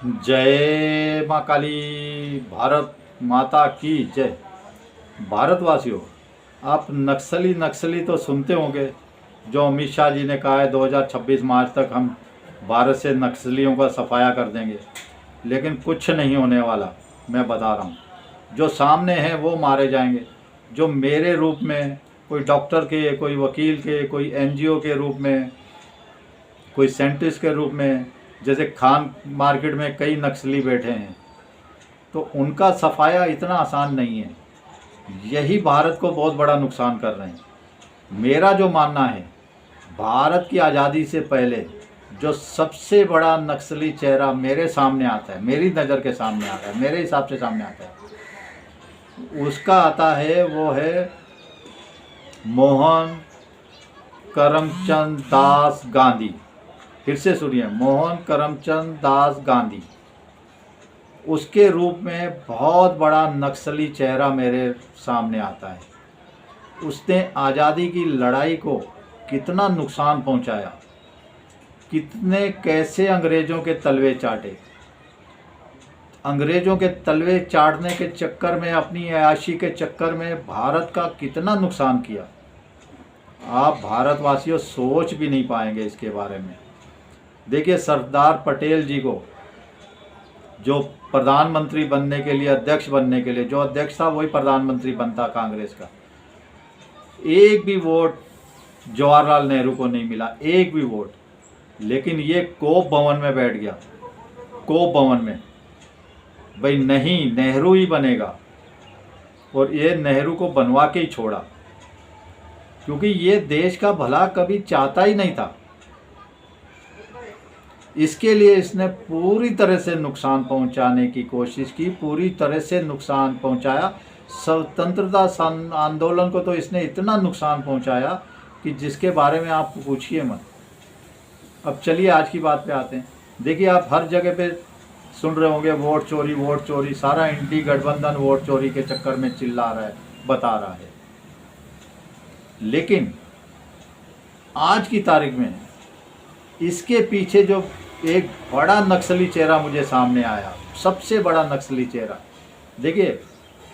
जय माँ काली। भारत माता की जय। भारतवासियों, आप नक्सली नक्सली तो सुनते होंगे। जो अमित शाह जी ने कहा है 2026 मार्च तक हम भारत से नक्सलियों का सफाया कर देंगे, लेकिन कुछ नहीं होने वाला। मैं बता रहा हूँ, जो सामने हैं वो मारे जाएंगे। जो मेरे रूप में, कोई डॉक्टर के, कोई वकील के, कोई एनजीओ के रूप में, कोई साइंटिस्ट के रूप में, जैसे खान मार्केट में कई नक्सली बैठे हैं, तो उनका सफाया इतना आसान नहीं है। यही भारत को बहुत बड़ा नुकसान कर रहे हैं। मेरा जो मानना है, भारत की आज़ादी से पहले जो सबसे बड़ा नक्सली चेहरा मेरे सामने आता है, मेरी नज़र के सामने आता है, मेरे हिसाब से सामने आता है, उसका आता है, वो है मोहन करमचंद दास गांधी। फिर से सुनिए, मोहन करमचंद दास गांधी। उसके रूप में बहुत बड़ा नक्सली चेहरा मेरे सामने आता है। उसने आज़ादी की लड़ाई को कितना नुकसान पहुंचाया, कितने कैसे अंग्रेज़ों के तलवे चाटे। अंग्रेज़ों के तलवे चाटने के चक्कर में, अपनी अयाशी के चक्कर में भारत का कितना नुकसान किया, आप भारतवासियों सोच भी नहीं पाएंगे इसके बारे में। देखिए, सरदार पटेल जी को जो प्रधानमंत्री बनने के लिए, अध्यक्ष बनने के लिए, जो अध्यक्ष था वही प्रधानमंत्री बनता कांग्रेस का। एक भी वोट जवाहरलाल नेहरू को नहीं मिला, एक भी वोट। लेकिन ये कोप भवन में बैठ गया, कोप भवन में, भाई नहीं, नेहरू ही बनेगा। और ये नेहरू को बनवा के ही छोड़ा, क्योंकि ये देश का भला कभी चाहता ही नहीं था। इसके लिए इसने पूरी तरह से नुकसान पहुंचाने की कोशिश की, पूरी तरह से नुकसान पहुंचाया। स्वतंत्रता आंदोलन को तो इसने इतना नुकसान पहुंचाया कि जिसके बारे में आप पूछिए मत। अब चलिए आज की बात पे आते हैं। देखिए, आप हर जगह पे सुन रहे होंगे वोट चोरी, वोट चोरी। सारा इंडी गठबंधन वोट चोरी के चक्कर में चिल्ला रहा है, बता रहा है। लेकिन आज की तारीख में इसके पीछे जो एक बड़ा नक्सली चेहरा मुझे सामने आया, सबसे बड़ा नक्सली चेहरा, देखिए,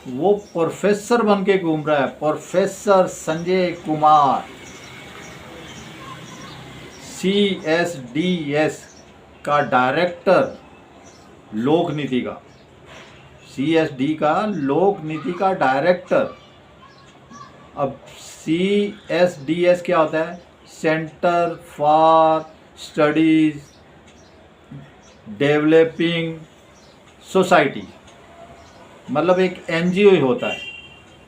वो प्रोफेसर बन के घूम रहा है। प्रोफेसर संजय कुमार, CSDS का डायरेक्टर, लोक नीति का, CSD का लोक नीति का डायरेक्टर। अब CSDS क्या होता है? Centre for studies developing society, मतलब एक NGO ही होता है।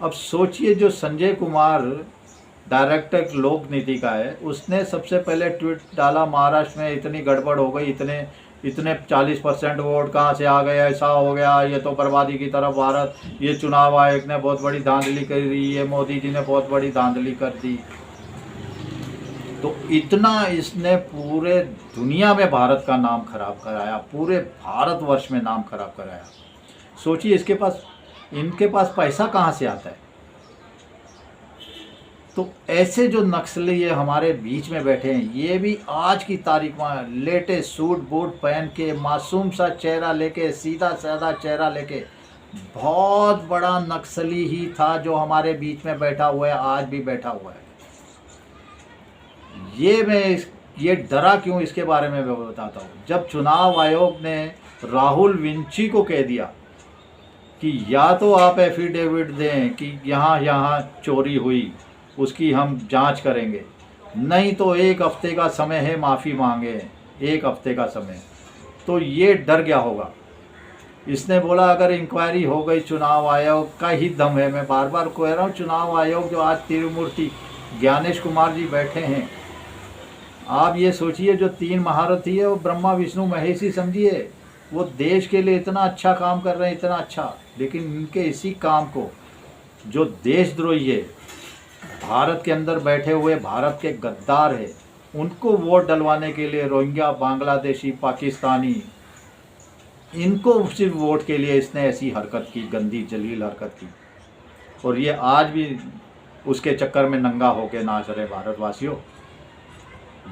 अब सोचिए, जो संजय कुमार डायरेक्टर लोक नीति का है, उसने सबसे पहले ट्वीट डाला, महाराष्ट्र में इतनी गड़बड़ हो गई, इतने 40% वोट कहाँ से आ गए, ऐसा हो गया, ये तो बर्बादी की तरफ भारत, ये चुनाव आयोग ने बहुत बड़ी धांधली कर दी, ये मोदी जी ने बहुत बड़ी धांधली कर दी। तो इतना इसने पूरे दुनिया में भारत का नाम खराब कराया, पूरे भारतवर्ष में नाम खराब कराया। सोचिए, इनके पास पैसा कहाँ से आता है? तो ऐसे जो नक्सली ये हमारे बीच में बैठे हैं, ये भी आज की तारीख में लेटेस्ट सूट बूट पहन के, मासूम सा चेहरा लेके, सीधा साधा चेहरा लेके, बहुत बड़ा नक्सली ही था जो हमारे बीच में बैठा हुआ है, आज भी बैठा हुआ है। ये डरा क्यों, इसके बारे में मैं बताता हूँ। जब चुनाव आयोग ने राहुल विंची को कह दिया कि या तो आप एफिडेविट दें कि यहाँ चोरी हुई, उसकी हम जांच करेंगे, नहीं तो 1 हफ्ते का समय है, माफ़ी मांगे, 1 हफ्ते का समय। तो ये डर गया होगा। इसने बोला अगर इंक्वायरी हो गई, चुनाव आयोग का ही दम है। मैं बार बार कह रहा हूँ, चुनाव आयोग जो आज तिरुमूर्ति ज्ञानेश कुमार जी बैठे हैं, आप ये सोचिए, जो 3 महारथी है वो ब्रह्मा विष्णु महेश ही समझिए। वो देश के लिए इतना अच्छा काम कर रहे हैं, इतना अच्छा, लेकिन इनके इसी काम को जो देशद्रोही है, भारत के अंदर बैठे हुए भारत के गद्दार है, उनको वोट डलवाने के लिए रोहिंग्या, बांग्लादेशी, पाकिस्तानी, इनको सिर्फ वोट के लिए इसने ऐसी हरकत की, गंदी जलील हरकत की। और ये आज भी उसके चक्कर में नंगा होके नाच रहे भारतवासियों।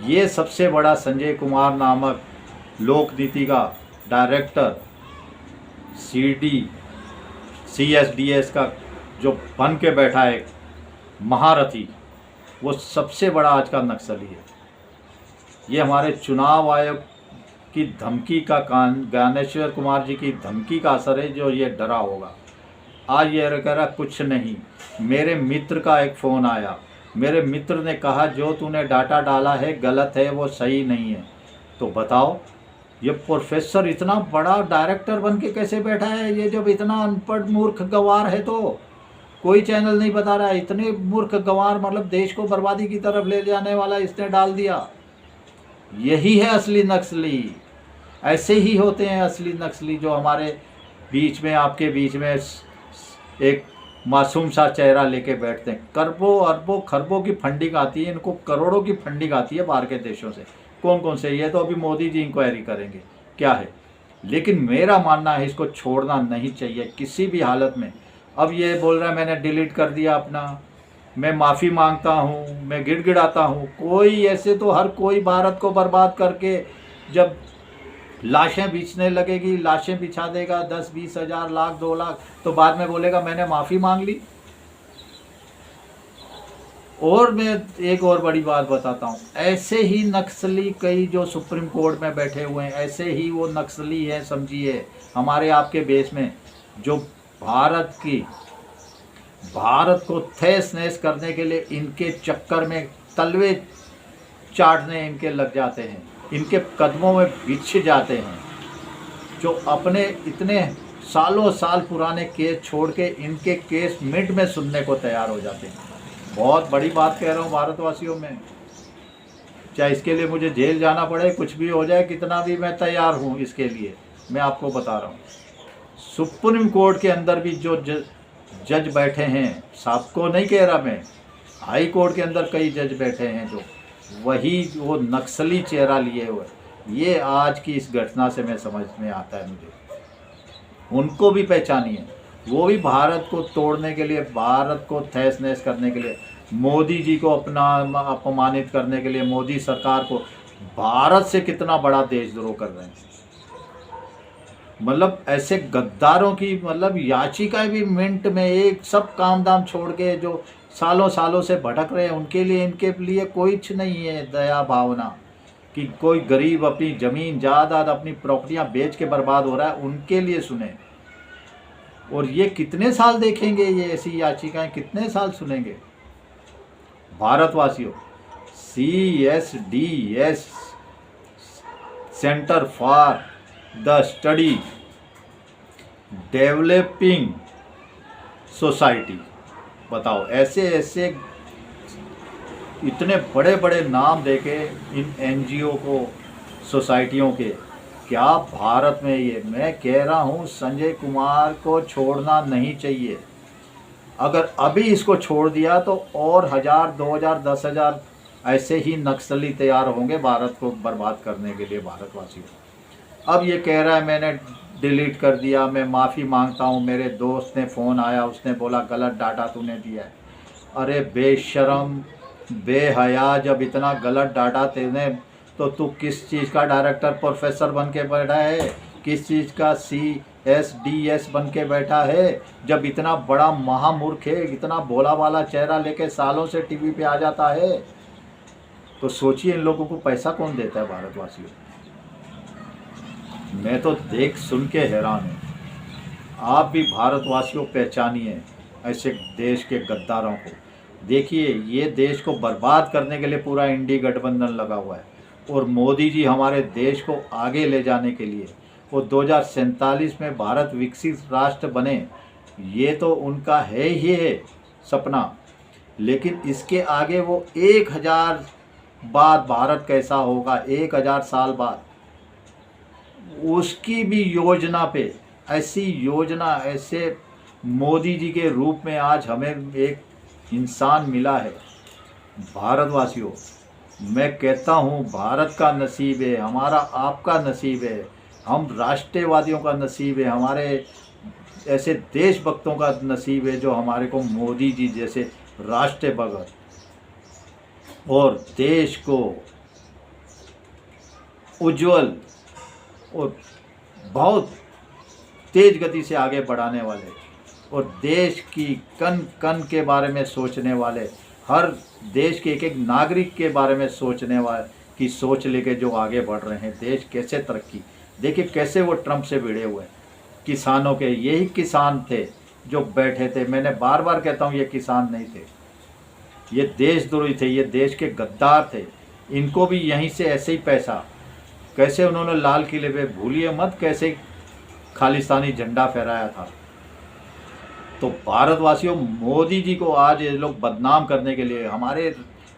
ये सबसे बड़ा संजय कुमार नामक लोक नीति का डायरेक्टर CSDS का जो बन के बैठा है महारथी, वो सबसे बड़ा आज का नक्सली है। ये हमारे चुनाव आयोग की धमकी का ज्ञानेश्वर कुमार जी की धमकी का असर है जो ये डरा होगा। आज ये कह रहा कुछ नहीं। मेरे मित्र का एक फ़ोन आया, मेरे मित्र ने कहा जो तूने डाटा डाला है गलत है, वो सही नहीं है। तो बताओ, ये प्रोफेसर इतना बड़ा डायरेक्टर बन के कैसे बैठा है? ये जब इतना अनपढ़ मूर्ख गंवार है तो कोई चैनल नहीं बता रहा है। इतने मूर्ख गंवार, मतलब देश को बर्बादी की तरफ ले जाने वाला इसने डाल दिया। यही है असली नक्सली। ऐसे ही होते हैं असली नक्सली, जो हमारे बीच में, आपके बीच में एक मासूम सा चेहरा लेके बैठते हैं। करोड़ों अरबों खरबों की फंडिंग आती है इनको, करोड़ों की फंडिंग आती है बाहर के देशों से। कौन कौन से? ये तो अभी मोदी जी इंक्वायरी करेंगे क्या है। लेकिन मेरा मानना है इसको छोड़ना नहीं चाहिए किसी भी हालत में। अब ये बोल रहा है मैंने डिलीट कर दिया अपना, मैं माफ़ी मांगता हूँ, मैं गिड़गिड़ाता हूँ। कोई ऐसे तो हर कोई भारत को बर्बाद करके जब लाशें बिछने लगेगी, लाशें बिछा देगा 10-20 हज़ार, लाख, 2 लाख, तो बाद में बोलेगा मैंने माफ़ी मांग ली। और मैं एक और बड़ी बात बताता हूँ, ऐसे ही नक्सली कई जो सुप्रीम कोर्ट में बैठे हुए हैं, ऐसे ही वो नक्सली हैं समझिए हमारे आपके देश में, जो भारत को तहस नहस करने के लिए इनके चक्कर में तलवे चाटने इनके लग जाते हैं, इनके कदमों में बिछ जाते हैं, जो अपने इतने सालों साल पुराने केस छोड़ के इनके केस मिनट में सुनने को तैयार हो जाते हैं। बहुत बड़ी बात कह रहा हूँ भारतवासियों में, चाहे इसके लिए मुझे जेल जाना पड़े, कुछ भी हो जाए, कितना भी मैं तैयार हूँ इसके लिए। मैं आपको बता रहा हूँ, सुप्रीम कोर्ट के अंदर भी जो जज बैठे हैं, सबको नहीं कह रहा मैं, हाई कोर्ट के अंदर कई जज बैठे हैं जो वही वो नक्सली चेहरा लिए हुए। ये आज की इस घटना से मैं समझ में आता है मुझे, उनको भी पहचानिए। वो भी भारत को तोड़ने के लिए, भारत को तहस नहस करने के लिए, मोदी जी को अपना अपमानित करने के लिए, मोदी सरकार को, भारत से कितना बड़ा देशद्रोह कर रहे हैं। मतलब ऐसे गद्दारों की मतलब याचिकाएं भी मिनट में, एक सब काम दाम छोड़ के जो सालों सालों से भटक रहे हैं, उनके लिए, इनके लिए कुछ नहीं है दया भावना कि कोई गरीब अपनी ज़मीन जायदाद अपनी प्रॉपर्टियां बेच के बर्बाद हो रहा है, उनके लिए सुने। और ये कितने साल देखेंगे? ये ऐसी याचिकाएं कितने साल सुनेंगे? भारतवासियों, CSDS centre for the study developing society, बताओ ऐसे ऐसे इतने बड़े बड़े नाम देके इन NGO को, सोसाइटियों के, क्या भारत में ये, मैं कह रहा हूँ संजय कुमार को छोड़ना नहीं चाहिए। अगर अभी इसको छोड़ दिया तो और 1000, 2000, 10,000 ऐसे ही नक्सली तैयार होंगे भारत को बर्बाद करने के लिए। भारतवासियों, अब ये कह रहा है मैंने डिलीट कर दिया, मैं माफ़ी मांगता हूँ, मेरे दोस्त ने फ़ोन आया, उसने बोला गलत डाटा तूने दिया है। अरे बेशरम बेहया, जब इतना गलत डाटा तेने, तो तू किस चीज़ का डायरेक्टर प्रोफेसर बन के बैठा है? किस चीज़ का CSDS बन के बैठा है? जब इतना बड़ा महामूर्ख है, इतना भोला वाला चेहरा लेके सालों से टीवी पे आ जाता है, तो सोचिए इन लोगों को पैसा कौन देता है? भारतवासियों, मैं तो देख सुन के हैरान हूँ। आप भी भारतवासियों पहचानिए ऐसे देश के गद्दारों को। देखिए, ये देश को बर्बाद करने के लिए पूरा इंडी गठबंधन लगा हुआ है, और मोदी जी हमारे देश को आगे ले जाने के लिए, वो 2047 में भारत विकसित राष्ट्र बने, ये तो उनका है ही है सपना। लेकिन इसके आगे वो 1000 बाद भारत कैसा होगा, 1000 साल बाद, उसकी भी योजना पे, ऐसी योजना, ऐसे मोदी जी के रूप में आज हमें एक इंसान मिला है। भारतवासियों, मैं कहता हूँ भारत का नसीब है, हमारा आपका नसीब है, हम राष्ट्रवादियों का नसीब है, हमारे ऐसे देशभक्तों का नसीब है जो हमारे को मोदी जी जैसे राष्ट्रभक्त और देश को उज्जवल और बहुत तेज गति से आगे बढ़ाने वाले और देश की कण कण के बारे में सोचने वाले, हर देश के एक एक नागरिक के बारे में सोचने वाले की सोच लेके जो आगे बढ़ रहे हैं। देश कैसे तरक्की, देखिए कैसे वो ट्रंप से भिड़े हुए हैं। किसानों के, यही किसान थे जो बैठे थे। मैंने बार बार कहता हूँ ये किसान नहीं थे, ये देशद्रोही थे, ये देश के गद्दार थे। इनको भी यहीं से ऐसे ही पैसा, कैसे उन्होंने लाल किले पे, भूलिए मत, कैसे खालिस्तानी झंडा फहराया था। तो भारतवासियों, मोदी जी को आज ये लोग बदनाम करने के लिए, हमारे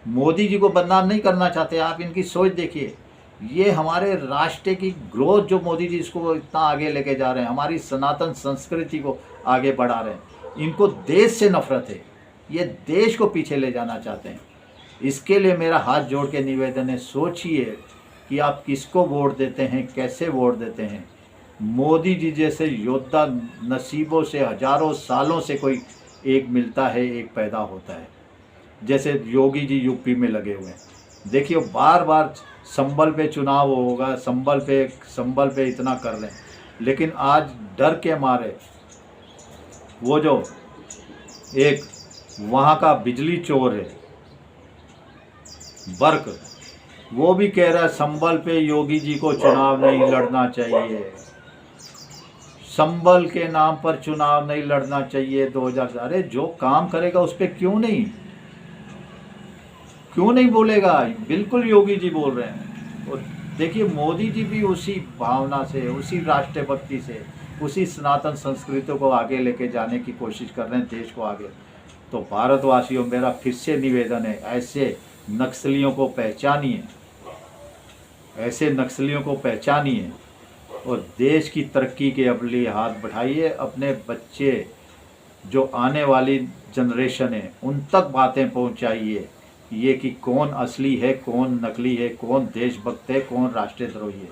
मोदी जी को बदनाम नहीं करना चाहते। आप इनकी सोच देखिए, ये हमारे राष्ट्र की ग्रोथ जो मोदी जी इसको इतना आगे लेके जा रहे हैं, हमारी सनातन संस्कृति को आगे बढ़ा रहे हैं। इनको देश से नफरत है, ये देश को पीछे ले जाना चाहते हैं। इसके लिए मेरा हाथ जोड़ के निवेदन है, सोचिए कि आप किसको वोट देते हैं, कैसे वोट देते हैं। मोदी जी जैसे योद्धा नसीबों से, हजारों सालों से कोई एक मिलता है, एक पैदा होता है। जैसे योगी जी यूपी में लगे हुए हैं, देखिए बार बार संभल पे चुनाव होगा, संभल पे इतना कर रहे हैं, लेकिन आज डर के मारे वो जो एक वहाँ का बिजली चोर है बर्क, वो भी कह रहा है संभल पे योगी जी को चुनाव नहीं लड़ना चाहिए, संभल के नाम पर चुनाव नहीं लड़ना चाहिए 2000। अरे जो काम करेगा उस पर क्यों नहीं बोलेगा। बिल्कुल योगी जी बोल रहे हैं। और देखिए मोदी जी भी उसी भावना से, उसी राष्ट्रभक्ति से, उसी सनातन संस्कृति को आगे लेके जाने की कोशिश कर रहे हैं, देश को आगे। तो भारतवासियों, मेरा फिर से निवेदन है, ऐसे नक्सलियों को पहचानिए, ऐसे नक्सलियों को पहचानिए और देश की तरक्की के लिए हाथ बढ़ाइए। अपने बच्चे, जो आने वाली जनरेशन है, उन तक बातें पहुंचाइए, ये कि कौन असली है, कौन नकली है, कौन देशभक्त है, कौन राष्ट्रद्रोही है।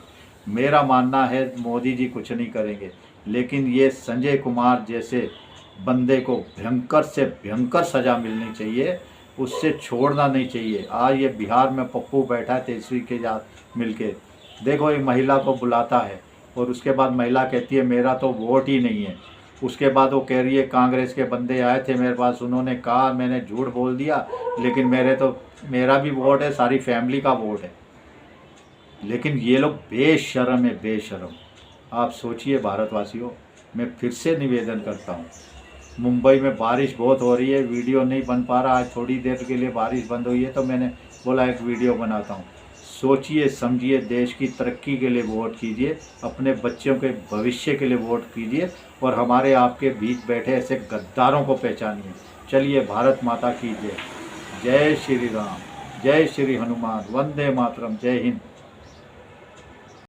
मेरा मानना है मोदी जी कुछ नहीं करेंगे, लेकिन ये संजय कुमार जैसे बंदे को भयंकर से भयंकर सज़ा मिलनी चाहिए, उससे छोड़ना नहीं चाहिए। आज ये बिहार में पप्पू बैठा है तेजस्वी के साथ मिलके, देखो ये महिला को बुलाता है और उसके बाद महिला कहती है मेरा तो वोट ही नहीं है। उसके बाद वो कह रही है कांग्रेस के बंदे आए थे मेरे पास, उन्होंने कहा मैंने झूठ बोल दिया, लेकिन मेरा भी वोट है, सारी फैमिली का वोट है। लेकिन ये लोग बेशर्म है, बेशर्म। आप सोचिए भारतवासियों, मैं फिर से निवेदन करता हूँ, मुंबई में बारिश बहुत हो रही है, वीडियो नहीं बन पा रहा। आज थोड़ी देर के लिए बारिश बंद हुई है तो मैंने बोला एक वीडियो बनाता हूँ। सोचिए समझिए, देश की तरक्की के लिए वोट कीजिए, अपने बच्चों के भविष्य के लिए वोट कीजिए और हमारे आपके बीच बैठे ऐसे गद्दारों को पहचानिए। चलिए, भारत माता की जय। जय श्री राम, जय श्री हनुमान, वंदे मातरम, जय हिंद।